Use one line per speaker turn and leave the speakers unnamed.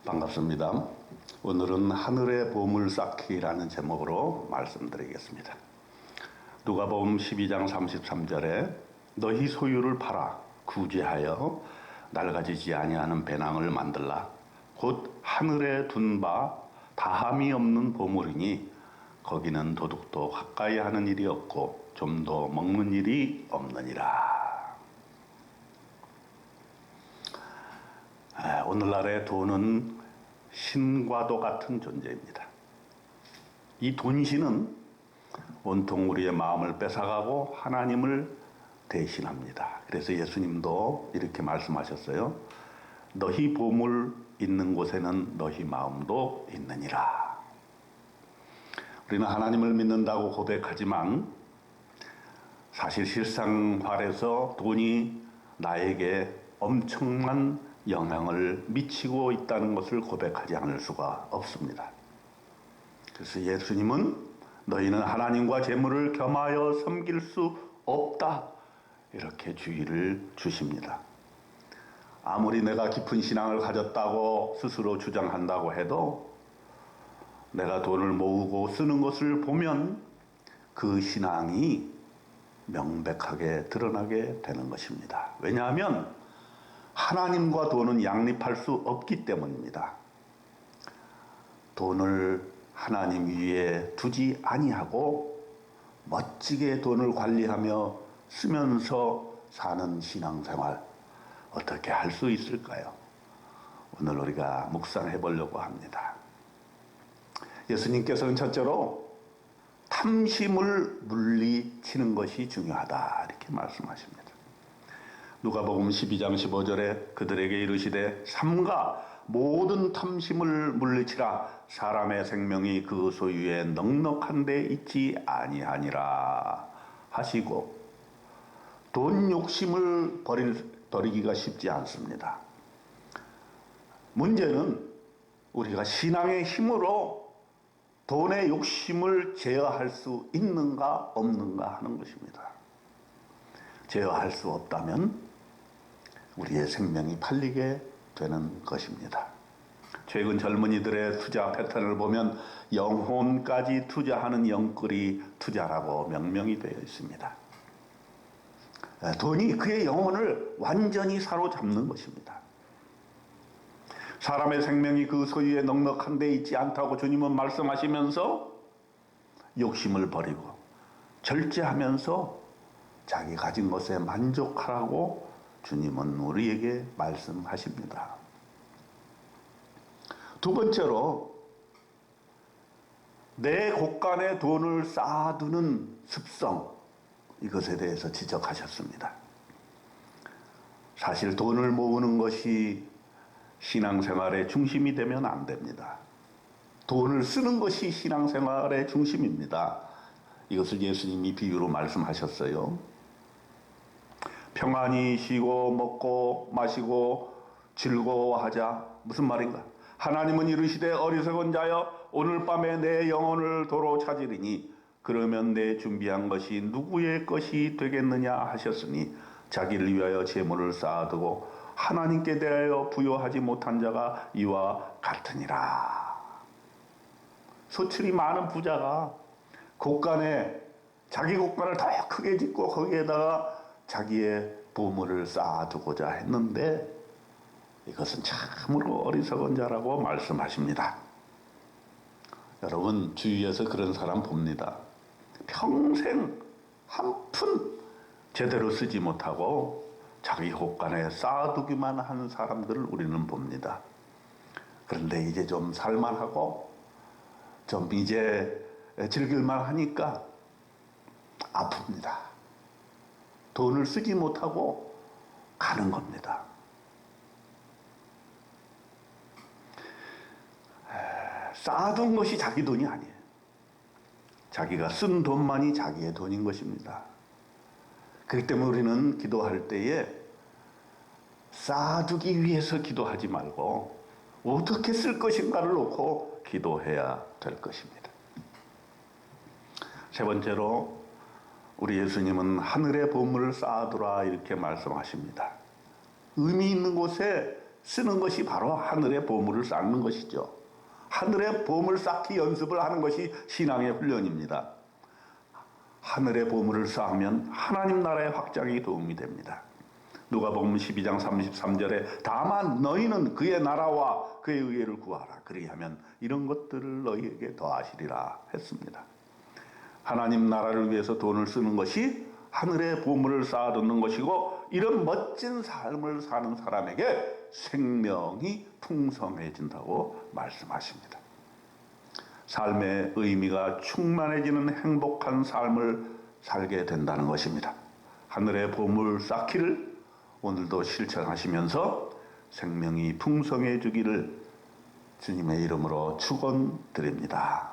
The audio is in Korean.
반갑습니다. 오늘은 하늘의 보물 쌓기라는 제목으로 말씀드리겠습니다. 누가복음 12장 33절에 너희 소유를 팔아 구제하여 낡아지지 아니하는 배낭을 만들라. 곧 하늘에 둔 바 다함이 없는 보물이니 거기는 도둑도 가까이 하는 일이 없고 좀도 먹는 일이 없느니라. 오늘날의 돈은 신과도 같은 존재입니다. 이 돈신은 온통 우리의 마음을 뺏어가고 하나님을 대신합니다. 그래서 예수님도 이렇게 말씀하셨어요. 너희 보물 있는 곳에는 너희 마음도 있느니라. 우리는 하나님을 믿는다고 고백하지만 사실 실상활에서 돈이 나에게 엄청난 영향을 미치고 있다는 것을 고백하지 않을 수가 없습니다. 그래서 예수님은 너희는 하나님과 재물을 겸하여 섬길 수 없다, 이렇게 주의를 주십니다. 아무리 내가 깊은 신앙을 가졌다고 스스로 주장한다고 해도 내가 돈을 모으고 쓰는 것을 보면 그 신앙이 명백하게 드러나게 되는 것입니다. 왜냐하면 하나님과 돈은 양립할 수 없기 때문입니다. 돈을 하나님 위에 두지 아니하고 멋지게 돈을 관리하며 쓰면서 사는 신앙생활 어떻게 할 수 있을까요? 오늘 우리가 묵상해 보려고 합니다. 예수님께서는 첫째로 탐심을 물리치는 것이 중요하다, 이렇게 말씀하십니다. 누가복음 12장 15절에 그들에게 이르시되 삼가 모든 탐심을 물리치라. 사람의 생명이 그 소유에 넉넉한 데 있지 아니하니라 하시고, 돈 욕심을 버리기가 쉽지 않습니다. 문제는 우리가 신앙의 힘으로 돈의 욕심을 제어할 수 있는가 없는가 하는 것입니다. 제어할 수 없다면 우리의 생명이 팔리게 되는 것입니다. 최근 젊은이들의 투자 패턴을 보면 영혼까지 투자하는 영끌이 투자라고 명명이 되어 있습니다. 돈이 그의 영혼을 완전히 사로잡는 것입니다. 사람의 생명이 그 소유에 넉넉한 데 있지 않다고 주님은 말씀하시면서 욕심을 버리고 절제하면서 자기 가진 것에 만족하라고 주님은 우리에게 말씀하십니다. 두 번째로 내 곳간에 돈을 쌓아두는 습성, 이것에 대해서 지적하셨습니다. 사실 돈을 모으는 것이 신앙생활의 중심이 되면 안 됩니다. 돈을 쓰는 것이 신앙생활의 중심입니다. 이것을 예수님이 비유로 말씀하셨어요. 평안히 쉬고 먹고 마시고 즐거워하자. 무슨 말인가? 하나님은 이르시되 어리석은 자여 오늘 밤에 내 영혼을 도로 찾으리니 그러면 내 준비한 것이 누구의 것이 되겠느냐 하셨으니 자기를 위하여 재물을 쌓아두고 하나님께 대하여 부여하지 못한 자가 이와 같으니라. 소출이 많은 부자가 자기 곳간을 더 크게 짓고 거기에다가 자기의 보물을 쌓아두고자 했는데 이것은 참으로 어리석은 자라고 말씀하십니다. 여러분, 주위에서 그런 사람 봅니다. 평생 한 푼 제대로 쓰지 못하고 자기 곳간에 쌓아두기만 하는 사람들을 우리는 봅니다. 그런데 이제 좀 살만하고 좀 이제 즐길만 하니까 아픕니다. 돈을 쓰지 못하고 가는 겁니다. 쌓아둔 것이 자기 돈이 아니에요. 자기가 쓴 돈만이 자기의 돈인 것입니다. 그렇기 때문에 우리는 기도할 때에 쌓아두기 위해서 기도하지 말고 어떻게 쓸 것인가를 놓고 기도해야 될 것입니다. 세 번째로 우리 예수님은 하늘의 보물을 쌓아두라, 이렇게 말씀하십니다. 의미 있는 곳에 쓰는 것이 바로 하늘의 보물을 쌓는 것이죠. 하늘의 보물 쌓기 연습을 하는 것이 신앙의 훈련입니다. 하늘의 보물을 쌓으면 하나님 나라의 확장에 도움이 됩니다. 누가복음 12장 33절에 다만 너희는 그의 나라와 그의 의를 구하라. 그리하면 이런 것들을 너희에게 더하시리라 했습니다. 하나님 나라를 위해서 돈을 쓰는 것이 하늘의 보물을 쌓아두는 것이고, 이런 멋진 삶을 사는 사람에게 생명이 풍성해진다고 말씀하십니다. 삶의 의미가 충만해지는 행복한 삶을 살게 된다는 것입니다. 하늘의 보물 쌓기를 오늘도 실천하시면서 생명이 풍성해지기를 주님의 이름으로 축원드립니다.